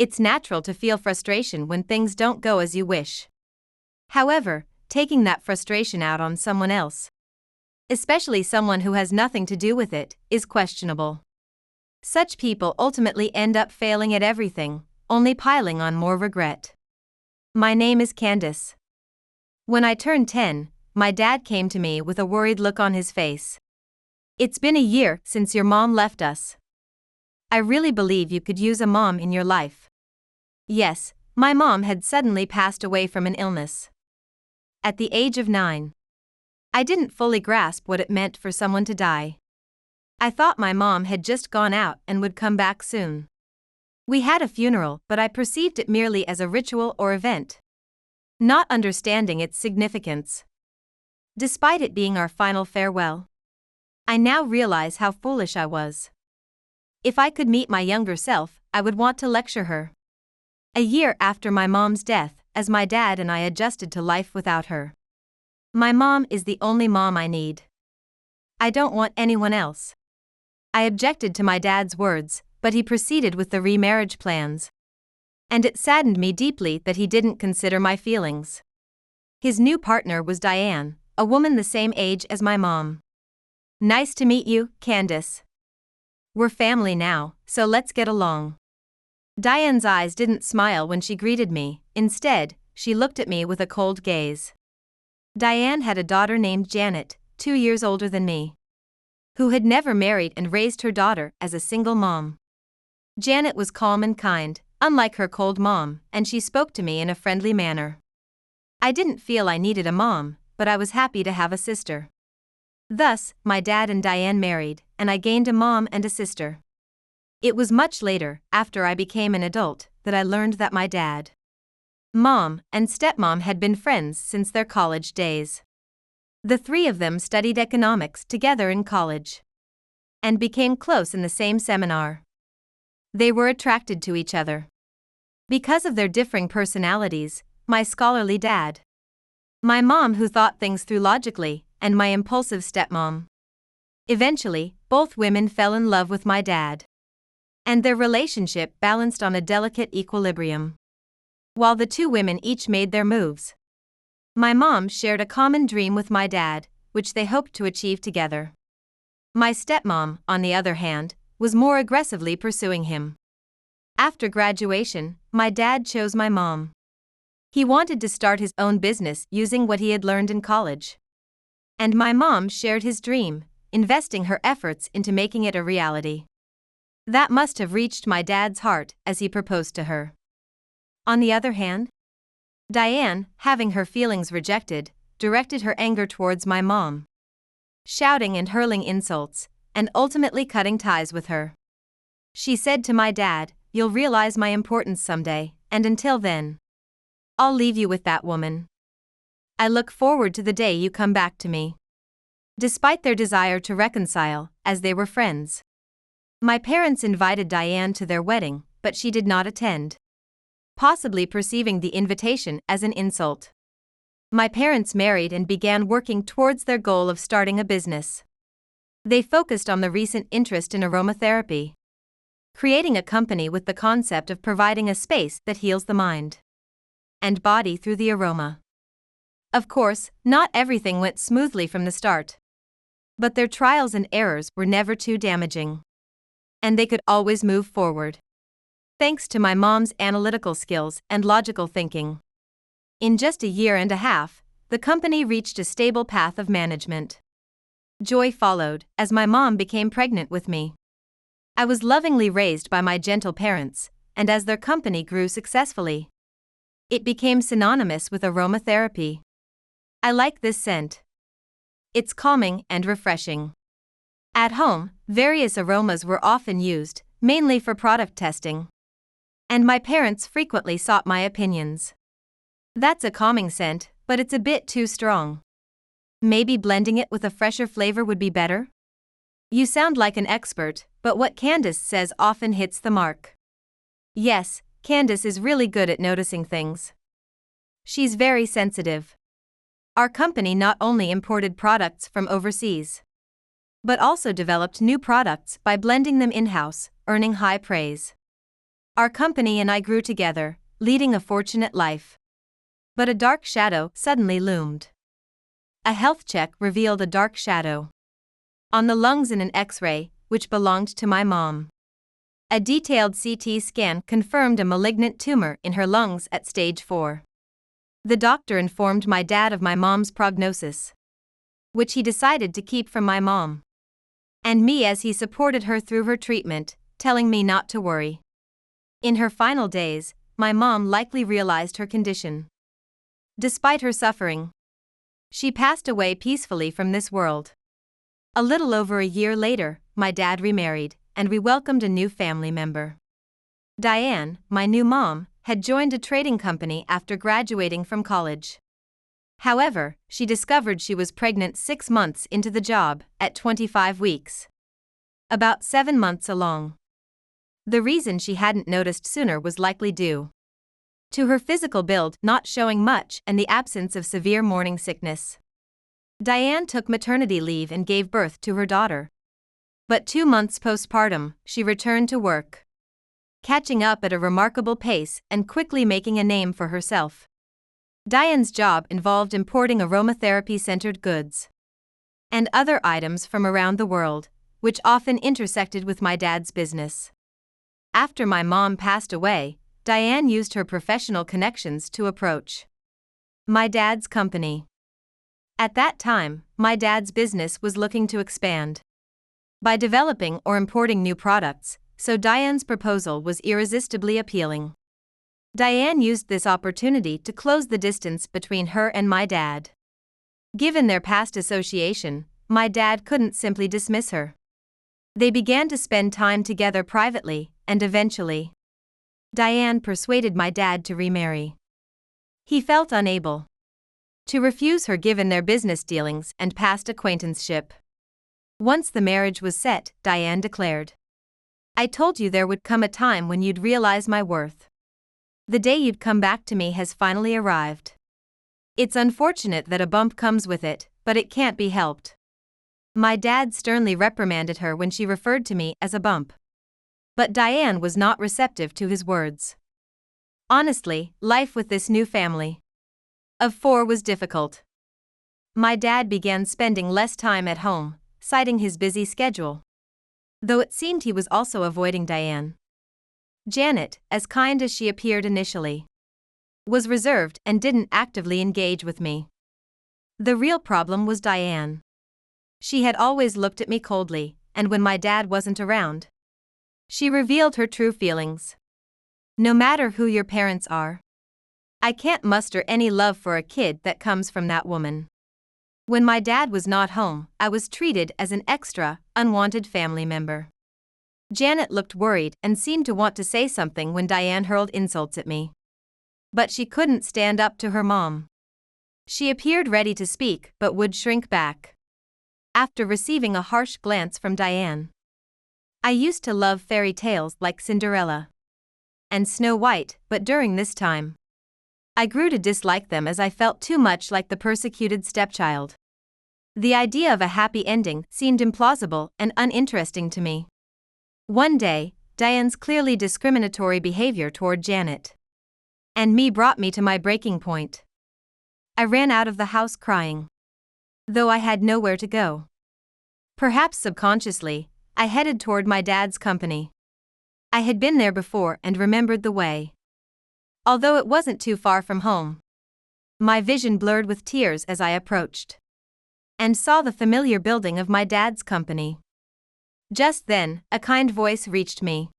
It's natural to feel frustration when things don't go as you wish. However, taking that frustration out on someone else, especially someone who has nothing to do with it, is questionable. Such people ultimately end up failing at everything, only piling on more regret. My name is Candace. When I turned 10, my dad came to me with a worried look on his face. It's been a year since your mom left us. I really believe you could use a mom in your life. Yes, my mom had suddenly passed away from an illness. At the age of 9. I didn't fully grasp what it meant for someone to die. I thought my mom had just gone out and would come back soon. We had a funeral, but I perceived it merely as a ritual or event, not understanding its significance. Despite it being our final farewell, I now realize how foolish I was. If I could meet my younger self, I would want to lecture her. A year after my mom's death, as my dad and I adjusted to life without her. My mom is the only mom I need. I don't want anyone else. I objected to my dad's words, but he proceeded with the remarriage plans. And it saddened me deeply that he didn't consider my feelings. His new partner was Diane, a woman the same age as my mom. Nice to meet you, Candace. We're family now, so let's get along. Diane's eyes didn't smile when she greeted me. Instead, she looked at me with a cold gaze. Diane had a daughter named Janet, 2 years older than me, who had never married and raised her daughter as a single mom. Janet was calm and kind, unlike her cold mom, and she spoke to me in a friendly manner. I didn't feel I needed a mom, but I was happy to have a sister. Thus, my dad and Diane married, and I gained a mom and a sister. It was much later, after I became an adult, that I learned that my dad, mom, and stepmom had been friends since their college days. The three of them studied economics together in college and became close in the same seminar. They were attracted to each other because of their differing personalities, my scholarly dad, my mom who thought things through logically, and my impulsive stepmom. Eventually, both women fell in love with my dad, and their relationship balanced on a delicate equilibrium. While the two women each made their moves, my mom shared a common dream with my dad, which they hoped to achieve together. My stepmom, on the other hand, was more aggressively pursuing him. After graduation, my dad chose my mom. He wanted to start his own business using what he had learned in college. And my mom shared his dream, investing her efforts into making it a reality. That must have reached my dad's heart as he proposed to her. On the other hand, Diane, having her feelings rejected, directed her anger towards my mom, shouting and hurling insults, and ultimately cutting ties with her. She said to my dad, "You'll realize my importance someday, and until then, I'll leave you with that woman. I look forward to the day you come back to me." Despite their desire to reconcile, as they were friends, my parents invited Diane to their wedding, but she did not attend, possibly perceiving the invitation as an insult. My parents married and began working towards their goal of starting a business. They focused on the recent interest in aromatherapy, creating a company with the concept of providing a space that heals the mind and body through the aroma. Of course, not everything went smoothly from the start, but their trials and errors were never too damaging, and they could always move forward, thanks to my mom's analytical skills and logical thinking. In just a year and a half, the company reached a stable path of management. Joy followed, as my mom became pregnant with me. I was lovingly raised by my gentle parents, and as their company grew successfully, it became synonymous with aromatherapy. I like this scent. It's calming and refreshing. At home, various aromas were often used, mainly for product testing, and my parents frequently sought my opinions. That's a calming scent, but it's a bit too strong. Maybe blending it with a fresher flavor would be better? You sound like an expert, but what Candace says often hits the mark. Yes, Candace is really good at noticing things. She's very sensitive. Our company not only imported products from overseas, but also developed new products by blending them in-house, earning high praise. Our company and I grew together, leading a fortunate life. But a dark shadow suddenly loomed. A health check revealed a dark shadow on the lungs in an X-ray, which belonged to my mom. A detailed CT scan confirmed a malignant tumor in her lungs at stage 4. The doctor informed my dad of my mom's prognosis, which he decided to keep from my mom and me as he supported her through her treatment, telling me not to worry. In her final days, my mom likely realized her condition. Despite her suffering, she passed away peacefully from this world. A little over a year later, my dad remarried, and we welcomed a new family member. Diane, my new mom, had joined a trading company after graduating from college. However, she discovered she was pregnant 6 months into the job, at 25 weeks. About 7 months along. The reason she hadn't noticed sooner was likely due to her physical build not showing much and the absence of severe morning sickness. Diane took maternity leave and gave birth to her daughter. But 2 months postpartum, she returned to work, catching up at a remarkable pace and quickly making a name for herself. Diane's job involved importing aromatherapy-centered goods and other items from around the world, which often intersected with my dad's business. After my mom passed away, Diane used her professional connections to approach my dad's company. At that time, my dad's business was looking to expand by developing or importing new products, so Diane's proposal was irresistibly appealing. Diane used this opportunity to close the distance between her and my dad. Given their past association, my dad couldn't simply dismiss her. They began to spend time together privately, and eventually, Diane persuaded my dad to remarry. He felt unable to refuse her given their business dealings and past acquaintanceship. Once the marriage was set, Diane declared, "I told you there would come a time when you'd realize my worth. The day you'd come back to me has finally arrived. It's unfortunate that a bump comes with it, but it can't be helped." My dad sternly reprimanded her when she referred to me as a bump. But Diane was not receptive to his words. Honestly, life with this new family of 4 was difficult. My dad began spending less time at home, citing his busy schedule, though it seemed he was also avoiding Diane. Janet, as kind as she appeared initially, was reserved and didn't actively engage with me. The real problem was Diane. She had always looked at me coldly, and when my dad wasn't around, she revealed her true feelings. "No matter who your parents are, I can't muster any love for a kid that comes from that woman." When my dad was not home, I was treated as an extra, unwanted family member. Janet looked worried and seemed to want to say something when Diane hurled insults at me. But she couldn't stand up to her mom. She appeared ready to speak but would shrink back after receiving a harsh glance from Diane. I used to love fairy tales like Cinderella and Snow White, but during this time, I grew to dislike them as I felt too much like the persecuted stepchild. The idea of a happy ending seemed implausible and uninteresting to me. One day, Diane's clearly discriminatory behavior toward Janet and me brought me to my breaking point. I ran out of the house crying, though I had nowhere to go. Perhaps subconsciously, I headed toward my dad's company. I had been there before and remembered the way, although it wasn't too far from home. My vision blurred with tears as I approached and saw the familiar building of my dad's company. Just then, a kind voice reached me.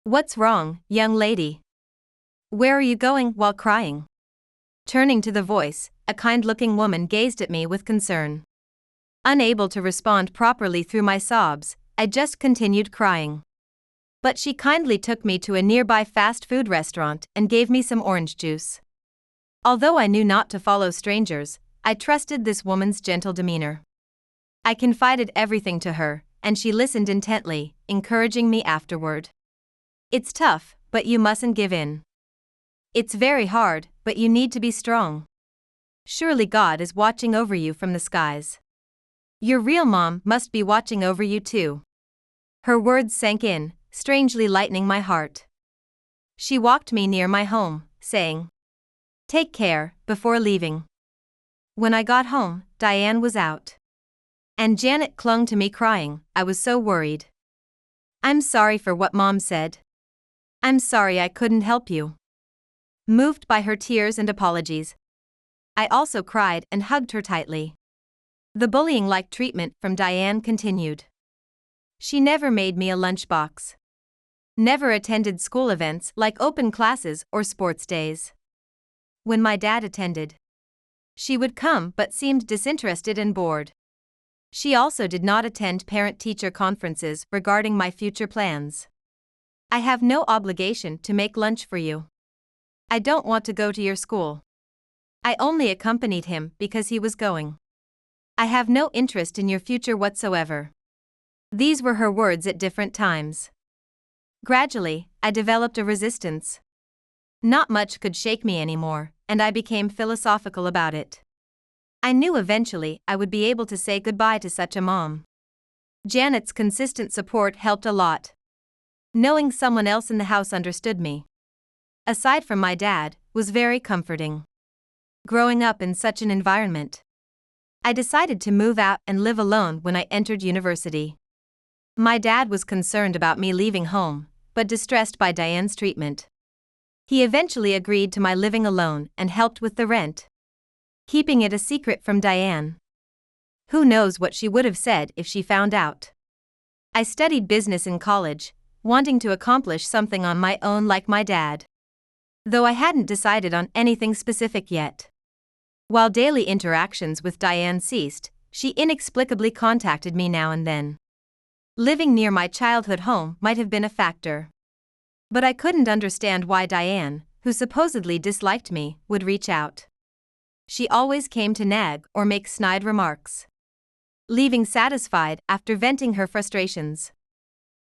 "What's wrong, young lady? Where are you going while crying?" Turning to the voice, a kind-looking woman gazed at me with concern. Unable to respond properly through my sobs, I just continued crying. But she kindly took me to a nearby fast food restaurant and gave me some orange juice. Although I knew not to follow strangers, I trusted this woman's gentle demeanor. I confided everything to her, and she listened intently, encouraging me afterward. "It's tough, but you mustn't give in. It's very hard, but you need to be strong. Surely God is watching over you from the skies. Your real mom must be watching over you too." Her words sank in, strangely lightening my heart. She walked me near my home, saying, "Take care," before leaving. When I got home, Diane was out. And Janet clung to me crying. I was so worried. "I'm sorry for what Mom said. I'm sorry I couldn't help you." Moved by her tears and apologies, I also cried and hugged her tightly. The bullying-like treatment from Diane continued. She never made me a lunchbox. Never attended school events like open classes or sports days. When my dad attended, she would come but seemed disinterested and bored. She also did not attend parent-teacher conferences regarding my future plans. "I have no obligation to make lunch for you. I don't want to go to your school." I only accompanied him because he was going. "I have no interest in your future whatsoever." These were her words at different times. Gradually, I developed a resistance. Not much could shake me anymore, and I became philosophical about it. I knew eventually I would be able to say goodbye to such a mom. Janet's consistent support helped a lot. Knowing someone else in the house understood me, aside from my dad, was very comforting. Growing up in such an environment, I decided to move out and live alone when I entered university. My dad was concerned about me leaving home, but distressed by Diane's treatment. He eventually agreed to my living alone and helped with the rent, keeping it a secret from Diane. Who knows what she would have said if she found out. I studied business in college, wanting to accomplish something on my own like my dad, though I hadn't decided on anything specific yet. While daily interactions with Diane ceased, she inexplicably contacted me now and then. Living near my childhood home might have been a factor, but I couldn't understand why Diane, who supposedly disliked me, would reach out. She always came to nag or make snide remarks, leaving satisfied after venting her frustrations.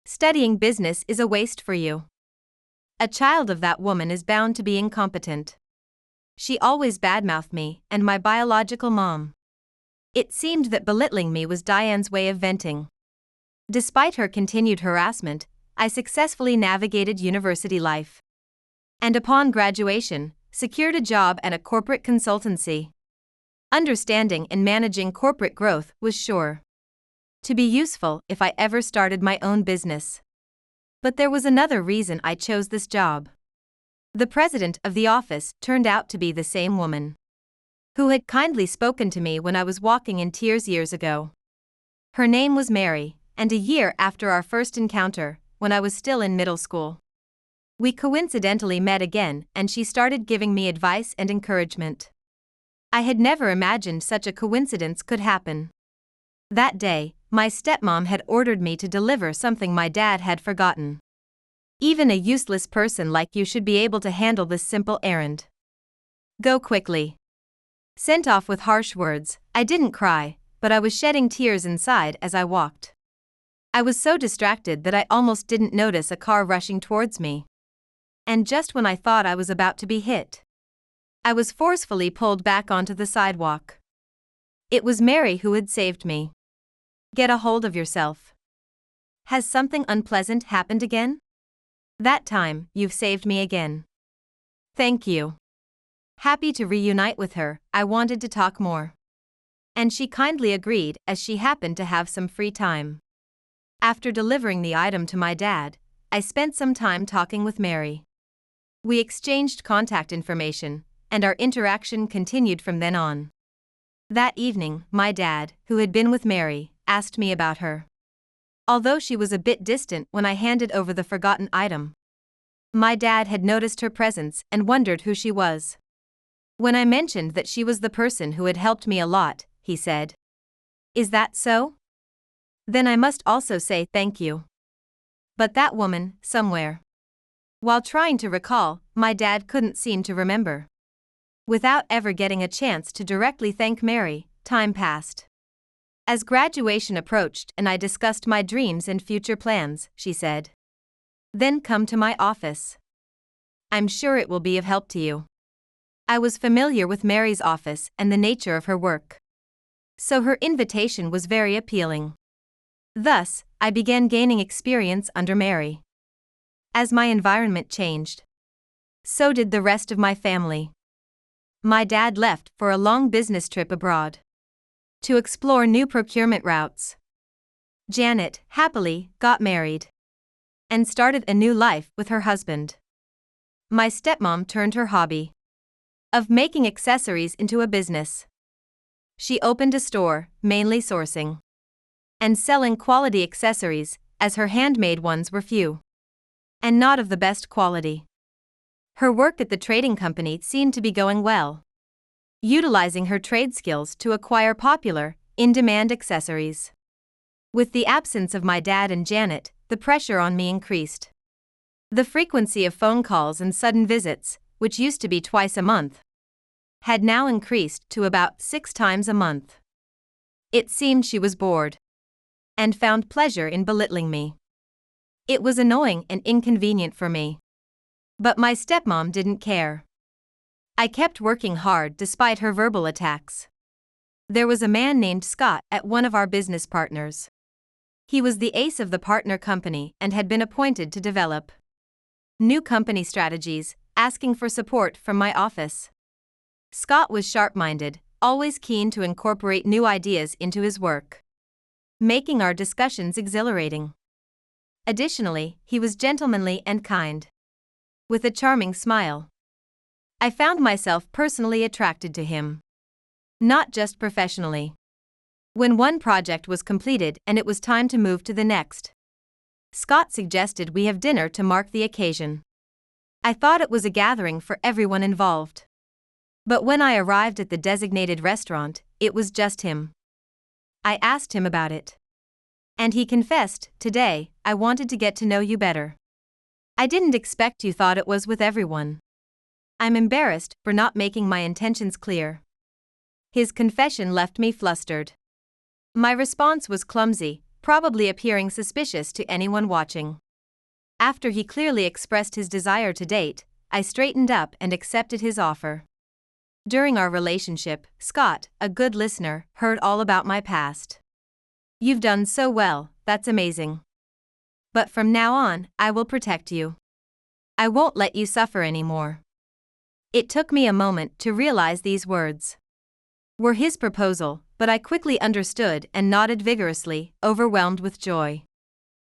"Studying business is a waste for you. A child of that woman is bound to be incompetent." She always badmouthed me and my biological mom. It seemed that belittling me was Diane's way of venting. Despite her continued harassment, I successfully navigated university life, and upon graduation, secured a job at a corporate consultancy. Understanding and managing corporate growth was sure to be useful if I ever started my own business. But there was another reason I chose this job. The president of the office turned out to be the same woman who had kindly spoken to me when I was walking in tears years ago. Her name was Mary, and a year after our first encounter, when I was still in middle school, we coincidentally met again and she started giving me advice and encouragement. I had never imagined such a coincidence could happen. That day, my stepmom had ordered me to deliver something my dad had forgotten. "Even a useless person like you should be able to handle this simple errand. Go quickly." Sent off with harsh words, I didn't cry, but I was shedding tears inside as I walked. I was so distracted that I almost didn't notice a car rushing towards me. And just when I thought I was about to be hit, I was forcefully pulled back onto the sidewalk. It was Mary who had saved me. "Get a hold of yourself. Has something unpleasant happened again? That time, you've saved me again." "Thank you." Happy to reunite with her, I wanted to talk more. And she kindly agreed as she happened to have some free time. After delivering the item to my dad, I spent some time talking with Mary. We exchanged contact information, and our interaction continued from then on. That evening, my dad, who had been with Mary, asked me about her. Although she was a bit distant when I handed over the forgotten item, my dad had noticed her presence and wondered who she was. When I mentioned that she was the person who had helped me a lot, he said, "Is that so? Then I must also say thank you." But that woman, somewhere. While trying to recall, my dad couldn't seem to remember. Without ever getting a chance to directly thank Mary, time passed. As graduation approached and I discussed my dreams and future plans, she said, "Then come to my office. I'm sure it will be of help to you." I was familiar with Mary's office and the nature of her work, so her invitation was very appealing. Thus, I began gaining experience under Mary. As my environment changed, So did the rest of my family. My dad left for a long business trip abroad to explore new procurement routes. Janet, happily, got married and started a new life with her husband. My stepmom turned her hobby of making accessories into a business. She opened a store, mainly sourcing and selling quality accessories, as her handmade ones were few and not of the best quality. Her work at the trading company seemed to be going well, utilizing her trade skills to acquire popular, in-demand accessories. With the absence of my dad and Janet, the pressure on me increased. The frequency of phone calls and sudden visits, which used to be twice a month, had now increased to about 6 times a month. It seemed she was bored and found pleasure in belittling me. It was annoying and inconvenient for me. But my stepmom didn't care. I kept working hard despite her verbal attacks. There was a man named Scott at one of our business partners. He was the ace of the partner company and had been appointed to develop new company strategies, asking for support from my office. Scott was sharp-minded, always keen to incorporate new ideas into his work, making our discussions exhilarating. Additionally, he was gentlemanly and kind, with a charming smile. I found myself personally attracted to him, not just professionally. When one project was completed and it was time to move to the next, Scott suggested we have dinner to mark the occasion. I thought it was a gathering for everyone involved. But when I arrived at the designated restaurant, it was just him. I asked him about it, and he confessed, "Today, I wanted to get to know you better. I didn't expect you thought it was with everyone. I'm embarrassed for not making my intentions clear." His confession left me flustered. My response was clumsy, probably appearing suspicious to anyone watching. After he clearly expressed his desire to date, I straightened up and accepted his offer. During our relationship, Scott, a good listener, heard all about my past. "You've done so well, that's amazing. But from now on, I will protect you. I won't let you suffer anymore." It took me a moment to realize these words were his proposal, but I quickly understood and nodded vigorously, overwhelmed with joy.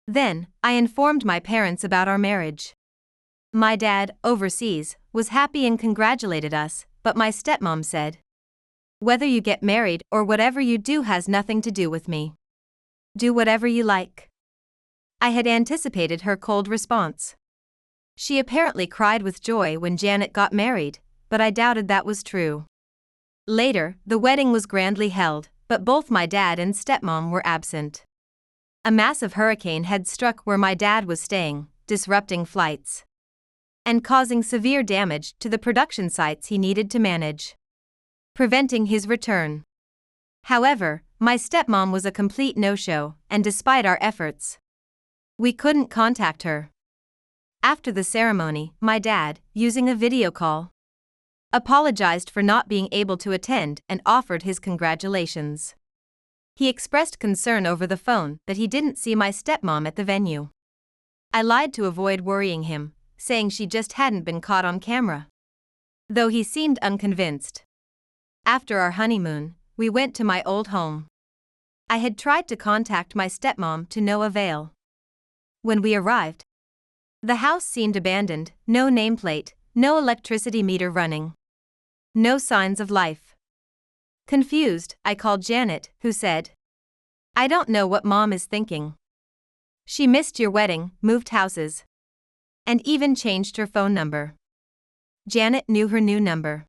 Then, I informed my parents about our marriage. My dad, overseas, was happy and congratulated us, but my stepmom said, "Whether you get married or whatever you do has nothing to do with me. Do whatever you like." I had anticipated her cold response. She apparently cried with joy when Janet got married, but I doubted that was true. Later, the wedding was grandly held, but both my dad and stepmom were absent. A massive hurricane had struck where my dad was staying, disrupting flights and causing severe damage to the production sites he needed to manage, preventing his return. However, my stepmom was a complete no-show, and despite our efforts, we couldn't contact her. After the ceremony, my dad, using a video call, apologized for not being able to attend and offered his congratulations. He expressed concern over the phone that he didn't see my stepmom at the venue. I lied to avoid worrying him, saying she just hadn't been caught on camera, though he seemed unconvinced. After our honeymoon, we went to my old home. I had tried to contact my stepmom to no avail. When we arrived, the house seemed abandoned, no nameplate, no electricity meter running, no signs of life. Confused, I called Janet, who said, "I don't know what Mom is thinking. She missed your wedding, moved houses, and even changed her phone number." Janet knew her new number,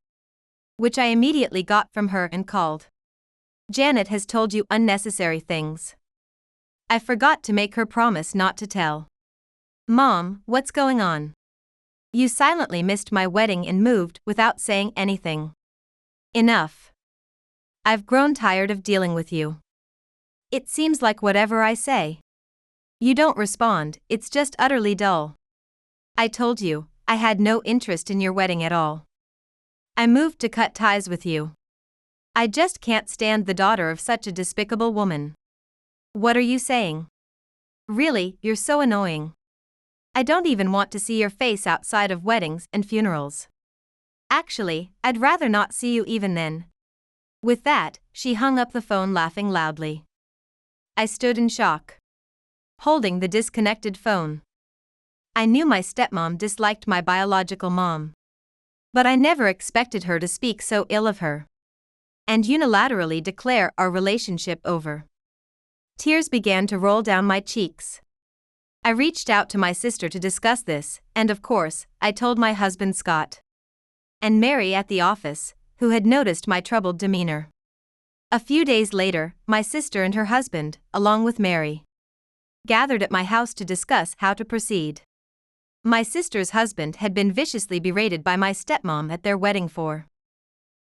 which I immediately got from her and called. "Janet has told you unnecessary things. I forgot to make her promise not to tell. Mom, what's going on? You silently missed my wedding and moved without saying anything. Enough. I've grown tired of dealing with you. It seems like whatever I say, you don't respond, it's just utterly dull. I told you, I had no interest in your wedding at all. I moved to cut ties with you. I just can't stand the daughter of such a despicable woman. What are you saying? Really, you're so annoying. I don't even want to see your face outside of weddings and funerals. Actually, I'd rather not see you even then." With that, she hung up the phone laughing loudly. I stood in shock, holding the disconnected phone. I knew my stepmom disliked my biological mom, but I never expected her to speak so ill of her and unilaterally declare our relationship over. Tears began to roll down my cheeks. I reached out to my sister to discuss this, and of course, I told my husband Scott and Mary at the office, who had noticed my troubled demeanor. A few days later, my sister and her husband, along with Mary, gathered at my house to discuss how to proceed. My sister's husband had been viciously berated by my stepmom at their wedding for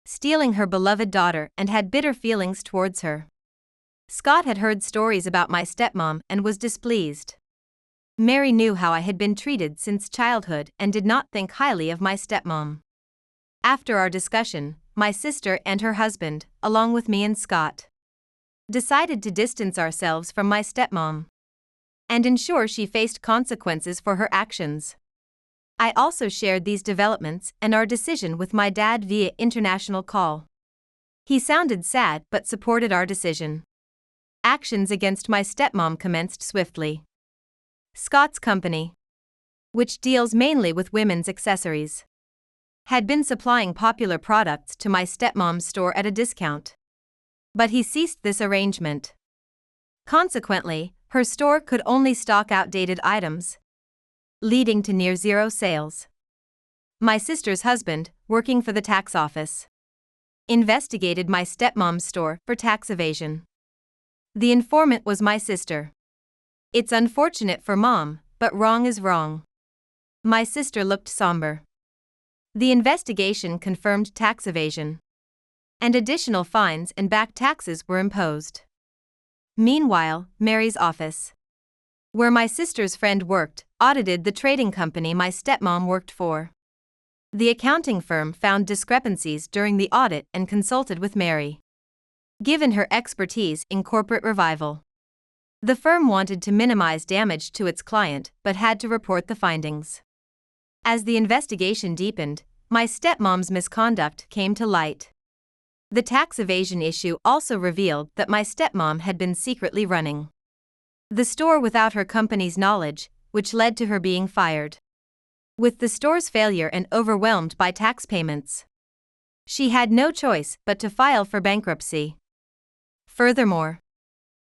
stealing her beloved daughter and had bitter feelings towards her. Scott had heard stories about my stepmom and was displeased. Mary knew how I had been treated since childhood and did not think highly of my stepmom. After our discussion, my sister and her husband, along with me and Scott, decided to distance ourselves from my stepmom and ensure she faced consequences for her actions. I also shared these developments and our decision with my dad via international call. He sounded sad but supported our decision. Actions against my stepmom commenced swiftly. Scott's company, which deals mainly with women's accessories, had been supplying popular products to my stepmom's store at a discount. But he ceased this arrangement. Consequently, her store could only stock outdated items, leading to near zero sales. My sister's husband, working for the tax office, investigated my stepmom's store for tax evasion. The informant was my sister. It's unfortunate for Mom, but wrong is wrong. My sister looked somber. The investigation confirmed tax evasion, and additional fines and back taxes were imposed. Meanwhile, Mary's office, where my sister's friend worked, audited the trading company my stepmom worked for. The accounting firm found discrepancies during the audit and consulted with Mary, given her expertise in corporate revival. The firm wanted to minimize damage to its client but had to report the findings. As the investigation deepened, my stepmom's misconduct came to light. The tax evasion issue also revealed that my stepmom had been secretly running the store without her company's knowledge, which led to her being fired. With the store's failure and overwhelmed by tax payments, she had no choice but to file for bankruptcy. Furthermore,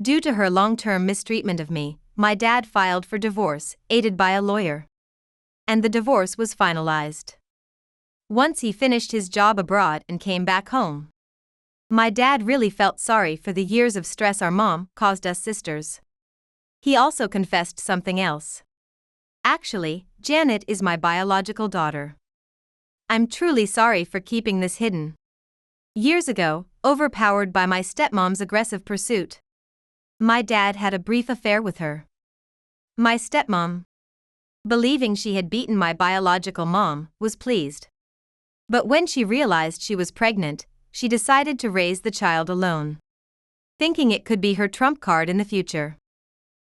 due to her long-term mistreatment of me, my dad filed for divorce, aided by a lawyer, and the divorce was finalized. Once he finished his job abroad and came back home, my dad really felt sorry for the years of stress our mom caused us sisters. He also confessed something else. Actually, Janet is my biological daughter. I'm truly sorry for keeping this hidden. Years ago, overpowered by my stepmom's aggressive pursuit, my dad had a brief affair with her. My stepmom, believing she had beaten my biological mom, was pleased. But when she realized she was pregnant, she decided to raise the child alone, thinking it could be her trump card in the future.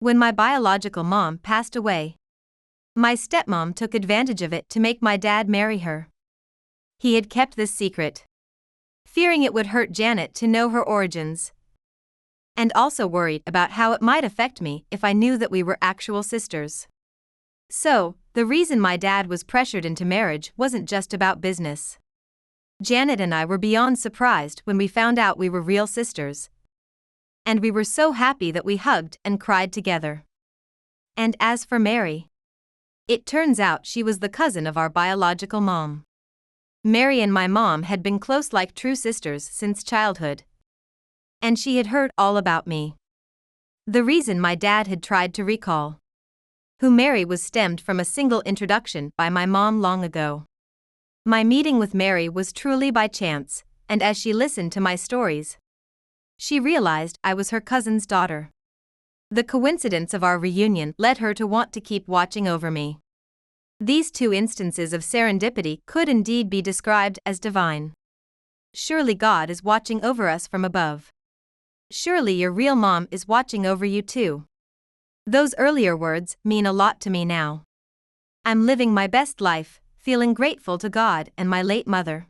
When my biological mom passed away, my stepmom took advantage of it to make my dad marry her. He had kept this secret, fearing it would hurt Janet to know her origins, and also worried about how it might affect me if I knew that we were actual sisters. So, the reason my dad was pressured into marriage wasn't just about business. Janet and I were beyond surprised when we found out we were real sisters, and we were so happy that we hugged and cried together. And as for Mary, it turns out she was the cousin of our biological mom. Mary and my mom had been close like true sisters since childhood, and she had heard all about me. The reason my dad had tried to recall who Mary was stemmed from a single introduction by my mom long ago. My meeting with Mary was truly by chance, and as she listened to my stories, she realized I was her cousin's daughter. The coincidence of our reunion led her to want to keep watching over me. These two instances of serendipity could indeed be described as divine. Surely God is watching over us from above. Surely your real mom is watching over you too. Those earlier words mean a lot to me now. I'm living my best life, feeling grateful to God and my late mother.